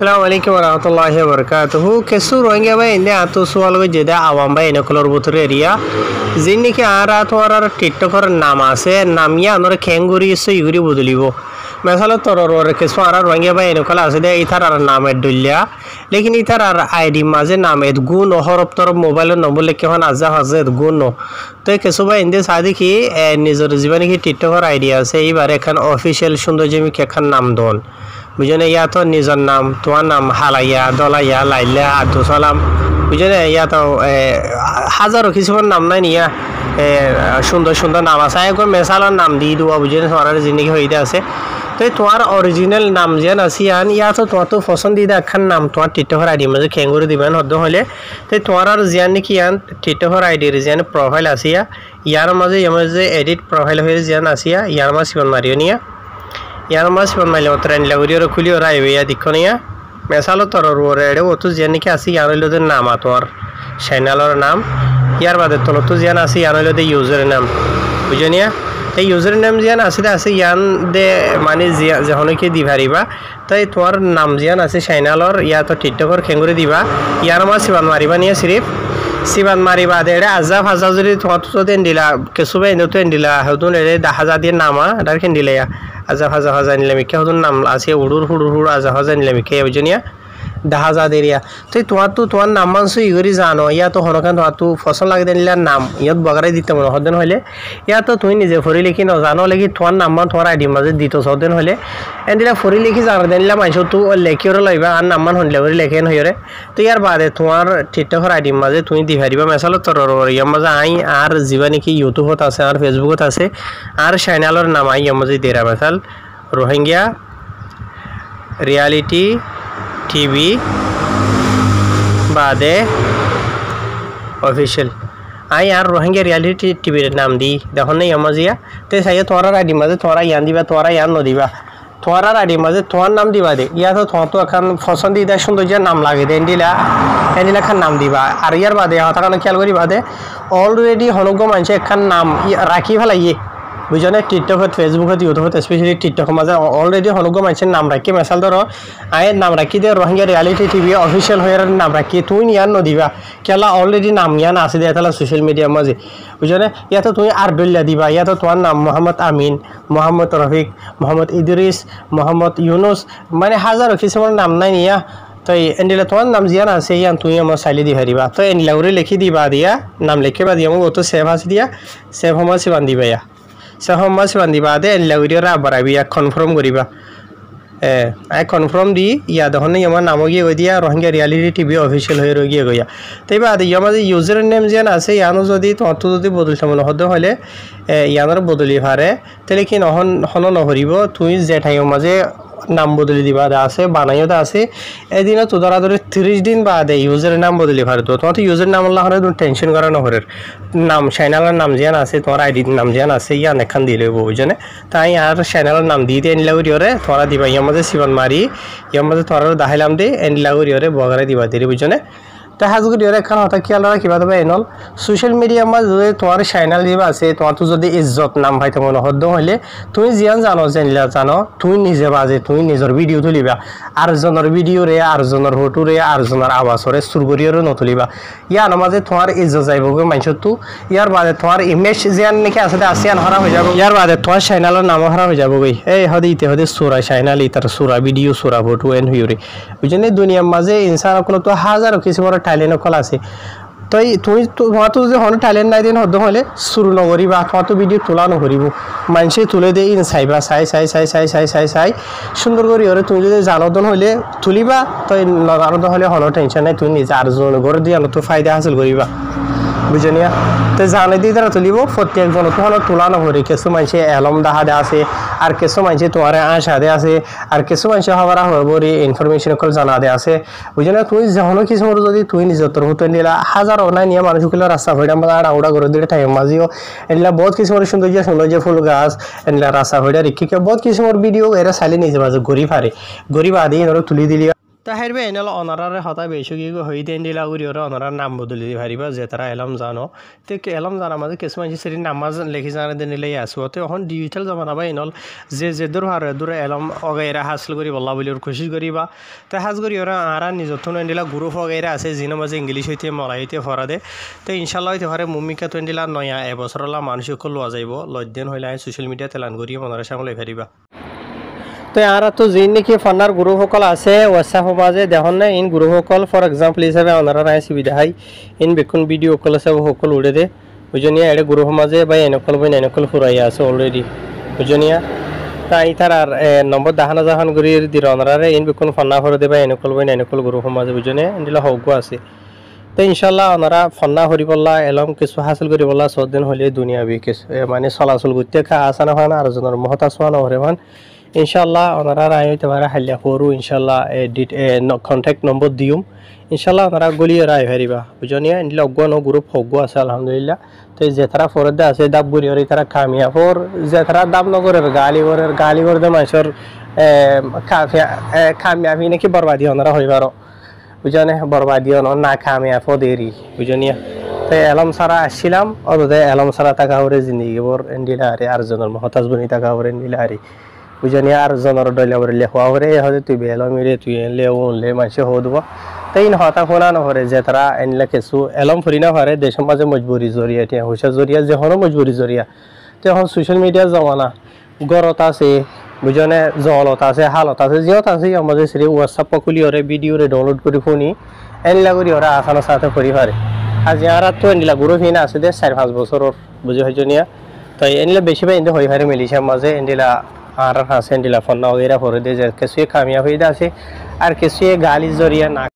Assalamualaikum warahmatullahi wabarakatuh. Kesu rohingya ba inde ato sual go jeda awam ba ene kolor butur area. Jinni ke ara torar tiktokor naam ase namya anor kenguri so yuri budulibo. Masala toror kesu ara rohingya ba ene kola ase de itar ar naam edulya. Lekin itar ar ID maze naam ed gun horop tor mobile number leke hon azza hazet gun. তো কিছু বা ইন্দে সাদি কি নিজের জীবনে কি টিকটকের idea আছে এইবার এখন অফিশিয়াল সুন্দর জমি কেখান নাম দন বুঝনে ইয়া তো নিজের নাম তোমার নাম হালাইয়া দলাইয়া লাইলা আব্দুল সালাম বুঝনে ইয়া তো হাজারো কিছু নাম নাই নিয়া সুন্দর সুন্দর নাম আছে একবার মেসালার নাম দিয়ে দেওয়া বুঝনে সরার জিনিস হইতে আছে তো তোমার অরিজিনাল নাম যেন আছে আন ইয়া তো তোমার তো পছন্দিদা একখান নাম তোমার টিকটকের আইডি মাঝে খেঙ্গুরে দিবেন হদ্দ হলে তো তোমার আর জিয়ান নাকি আন টিকটকের আইডির জিয়ান প্রোফাইল আসিয়া ইয়ার মাঝে এডিট প্রোফাইল হয়ে জিয়ান আসিয়া ইয়ার মাঝে সিবন মারিও নিয়া ইয়ার মাঝে সিবন মারলে ট্রেন লাগুরিও খুলিও রাইবে ইয়া দিক্ষ নিয়া মেসালো তরর ওরে এড়ে ও তো জিয়ান নাকি আসি ইয়ার হইলোদের নাম তোমার চ্যানেলের নাম ইয়ার বাদে তোর তো জিয়ান আসি ইয়ার হইলোদের ইউজারের নাম বুঝে নিয়া এই ইউজার নেম জিয়ান আছে ইয়ান দে মানে যখনকে দি পারিবা তাই তোমার নাম জিয়ান আছে চ্যানেলর ইয়া তো টিকটকর খেঙ্গুরে দিবা ইয়ার মা সিবান মারিবা নিয়ে সিরিফ সিবান মারিবা দে এটা আজা ফাজা যদি তোমার তো দেন দিলা কেসুবে এনে তো দিলা হদুন এরে 10000 দিয়ে নামা এটার খেন দিলে আজা ফাজা ফাজা নিলে মিকে হদুন নাম আছে উড়ুর হুড়ুর আজা ফাজা নিলে মিকে বুঝনিয়া 10000 এরিয়া তো তোমার নাম মানসু ইগরি জানো ইয়া তো হনকান তোমার তো ফসল লাগে দিলার নাম ইয়াত বগারাই দিতে মনে হদেন হইলে ইয়া তো তুই নিজে ফরি লিখি ন জানো লাগি তোমার নাম মান তোমার আইডি মাঝে দিত হদেন হইলে এন্দিলা ফরি লিখি জানা দিলাম আইসো তো লেখিওর লইবা আর নাম মান হইলে ফরি লেখেন হইরে তো ইয়ার বাদে তোমার টিকটকের আইডি মাঝে তুমি দি পারিবা মেসাল তোর ইয়ার মাঝে আই আর জীবনে কি ইউটিউবত আছে আর ফেসবুকত আছে আর চ্যানেলের নাম আই ইয়ার মাঝে দেরা মেসাল রোহিঙ্গা রিয়ালিটি টিভি বাদে অফিশিয়াল আই আর রোহিঙ্গা রিয়ালিটি টিভির নাম দি দেখুন নেই আমাজিয়া তো সাইয়া তোমার আইডি মাঝে তোমার ইয়ান দিবা তোমার ইয়ান নদিবা তোমার আইডি মাঝে তোমার নাম দিবা দে ইয়া তো তোমার তো এখন পছন্দিদা সৌন্দর্য নাম লাগে দে এন্ডিলা খান নাম দিবা আর ইয়ার বাদে হতা কারণ খেয়াল করি বাদে অলরেডি হনগ্য মানুষে একখান নাম রাখি ফেলাইয়ে বুঝনে টিকটকত ফেসবুকত ইউটিউবত স্পেশালি টিকটকের মাঝে অলরেডি হনগ্য মানুষের নাম রাখি মেসাল ধরো আয়ের নাম রাখি দে রোহিঙ্গা রিয়ালিটি টিভি অফিসিয়াল হয়ে নাম রাখি তুই ইয়ান নদিবা কেলা অলরেডি নাম ইয়ান আছে দেয় তাহলে সোশ্যাল মিডিয়ার মাঝে বুঝনে ইয়াতো তুমি আর ডল্লা দিবা ইয়াতো তোমার নাম মোহাম্মদ আমিন মোহাম্মদ রফিক মোহাম্মদ ইদ্রিস মোহাম্মদ ইউনুস মানে হাজারো কিছুমান নাম নাই নিয়া তো এন্ডিলা তোমার নাম জিয়ান আছে ইয়ান তুই আমার চাইলে দি হারিবা তো এন্ডিলা করে লিখি দিবা দিয়া নাম লিখিবা দিয়া মোক তো সেভ আছে দিয়া সেভ সময় সিবান দিবা ইয়া সহমত বান্ধিবা দে লাগুরিয়া আবারাবি কনফার্ম করিবা আই কনফার্ম দি ইয়া দেখুন আমার নাম গিয়ে গই দিয়া রোহিঙ্গা রিয়ালিটি টিভি অফিসিয়াল হয়ে গিয়ে গইয়া তাই বাদ ইয়ার মাঝে ইউজার নেম যেন আছে ইয়ানো যদি তোমার যদি বদলতে মনে হতে হলে ইয়ানোর বদলি পারে তাহলে কি হন নহরিব তুই যে ঠাইয়ের মাঝে নাম বদলি দিবা আছে বানাইও আছে এদিনও তো ধরা ধরে 30 দিন বাদে ইউজারের নাম বদলি পারে তো তোমার তো ইউজার নাম আল্লাহ হরে টেনশন করা নহরের নাম চ্যানেলের নাম যেন আছে তোমার আইডির নাম যেন আছে ইয়ান এখান দিলে বুঝনে তাই আর চ্যানেলের নাম দিয়ে দিয়ে এনলা করিওরে তোরা দিবা ইয়ার মাঝে সিবন মারি ইয়ার মাঝে তোরা দেখাইলাম দে এনলা করিওরে বগারে দিবা দিলে বুঝনে তো হাজগুড়ি এখন হঠাৎ খেয়াল রাখিবা দেবে এনল সোশ্যাল মিডিয়ার মাঝে যদি তোমার চ্যানেল দিবা আছে তোমার তো যদি ইজ্জত নাম পাইতে মনে হদ্দ হইলে তুমি জিয়ান জানো জেনলা জানো তুমি নিজে বাজে তুমি নিজের ভিডিও তুলিবা আরজনের ভিডিও রে আরজনের ফটো রে আরজনের আওয়াজরে সুরগরিয়রে নতুলিবা ইয়ার মাঝে তোমার ইজ্জত যাইব গো মানুষের তো ইয়ার বাদে তোমার ইমেজ জিয়ান নাকি আসলে আসিয়ান হারা হয়ে যাব ইয়ার বাদে তোমার চ্যানেলের নাম হারা হয়ে যাব গই এই হদিতে সুরা চ্যানেল ইতার সুরা ভিডিও সুরা ফটো এন হুইরে বুঝনে দুনিয়ার মাঝে ইনসান কোনো তো হাজারো কিছু বড় ট্যালেন্ট কল আছে তো তুমি তোমার তো যদি হন ট্যালেন্ট নাই দিন হদ্দ হলে শুরু নকরিবা তোমার তো ভিডিও তোলা নকরিব মানুষে তুলে দিয়ে ইন চাইবা চাই সুন্দর করি হলে তুমি যদি জানদন হলে তুলিবা তো নজানদন হলে হন টেনশন নাই তুমি নিজে আরজন ঘরে দিয়ে তো ফায়দা হাসিল করিবা বুঝনিয়া তো জানে দিয়ে তারা তুলিব প্রত্যেকজন তো হলো তোলা নকরি কিছু মানুষে এলম দাহা দে আছে আর কিছু মানুষে তোমার আশা দে আছে আর কিছু মানুষে হবার হবরি ইনফরমেশন কল জানা দে আছে বুঝলে তুই যখন কিছু যদি তুই নিজের তোর হতে নিলা হাজার অনাই নিয়ে মানুষগুলো রাস্তা হইডা আমরা আড়া করে দিলে টাইম মাঝিও এনলা বহুত কিছু সৌন্দর্য ফুল গাছ এনলা রাস্তা হইডা রিক্ষিকে বহুত কিছু ভিডিও এরা চাইলে নিজে মাঝে ঘুরি পারে ঘুরি বাদি এনারা তুলি দিলি তাহের বে এনেল অনারারে হতা বেশি কি হই দেন দিলা উরি ওরা অনারার নাম বদলি দি পারিবা যে তারা এলাম জানো তে এলাম জানা মাঝে কিছু মানুষ সেরি নামাজ লেখি জানা দেন নিলে আসো তো এখন ডিজিটাল জামানা বা এনেল যে দূর হারে দূর এলাম অগাইরা হাসিল করি বল্লা বলি ওর কোশিশ করিবা তে হাজ করি ওরা আরা নিজত্ব দিলা গ্রুপ অগাইরা আছে যিনি মাঝে ইংলিশ হইতে মলাই হইতে ফরা দে তো ইনশাল্লাহ হইতে পারে মুমিকা তো দিলা নয়া এবছরলা মানুষ লোয়া যাইব লজ্জেন হইলে সোশ্যাল মিডিয়া তেলান করি মনের সামনে লাই পারিবা তো আর তো যিন নাকি ফান্নার গ্রুপসকল আছে হোয়াটসঅ্যাপ মাঝে দেখুন না ইন গ্রুপসকল ফর এক্সাম্পল হিসাবে ওনারা নাই সুবিধা হয় ইন বেকুন ভিডিও কল আছে সকল উড়ে দে বুঝনিয়া এটা গ্রুপ মাঝে বা এনেকল বই এনেকল ফুরাই আছে অলরেডি বুঝনিয়া তাই তার আর নম্বর দাহানা জাহান করি দির ওনারা ইন বেকুন ফান্না করে দে বা এনেকল বই এনেকল গ্রুপ মাঝে বুঝনিয়া এন্ডিলা হগ্য আছে তো ইনশাল্লাহ ওনারা ফন্না হরি বললা এলম কিছু হাসিল করি বললা সদিন হলে দুনিয়া বি কিছু মানে চলাচল করতে খা আসানা হয় না আর জনের মহতা সোয়া নহরে মান ইনশাল্লাহ ওনারা রায় হইতে পারে হাল্লা করু ইনশাল্লাহ কন্ট্যাক্ট নম্বর দিম ইনশাল্লাহ ওনারা গলিয়ে রায় হারিবা বুঝনিয়া এন্ডিলা অজ্ঞান গ্রুপ হগ্য আছে আলহামদুলিল্লাহ তো যে তারা ফরদে আছে দাব বুড়ি হরি তারা কামিয়া ফর যে তারা দাব নগরের গালি করে মানুষের কামিয়াবি নাকি বরবাদি ওনারা হইবার বুঝনে বরবাদি না কামিয়াব দেরি বুঝনিয়া তো এলম সারা আসছিলাম অদে এলম সারা টাকা হরে জিন্দগি বর এন্ডিলা আরে আর জনের মহতাজ বনি টাকা হরে এন্ডিলা আরে বুঝনি আর জনের ডলে হরে লেখা হরে হদে তুই বেলমিরে তুই এলে ওলে মাসে হদব তাই হতা ফোনা নহরে যে তারা এনলা কিছু এলম ফুরি না পারে দেশের মাঝে মজবুরি জরিয়া টিয়া হুসা জরিয়া যেখনো মজবুরি জরিয়া তো এখন সোশ্যাল মিডিয়া জমানা গরত আছে বুঝনে জলত আছে হালত আছে জিহত আছে আমাদের সেরি হোয়াটসঅ্যাপ খুলি ওরে ভিডিও রে ডাউনলোড করে ফোনি এনলা করি ওরা আসানোর সাথে করি পারে আজ আর তো এনলা গ্রুপ হিনা আছে দে 4-5 বছরের বুঝে হইজনিয়া তাই এনলা বেশি ভাই এনে হই পারে মিলিশা মাঝে এনলা আর হাসেন দিলা ফন্না ওগেরা পরে দে যে কিছু কামিয়াব হইদা আছে আর কিছু গালি জরিয়া না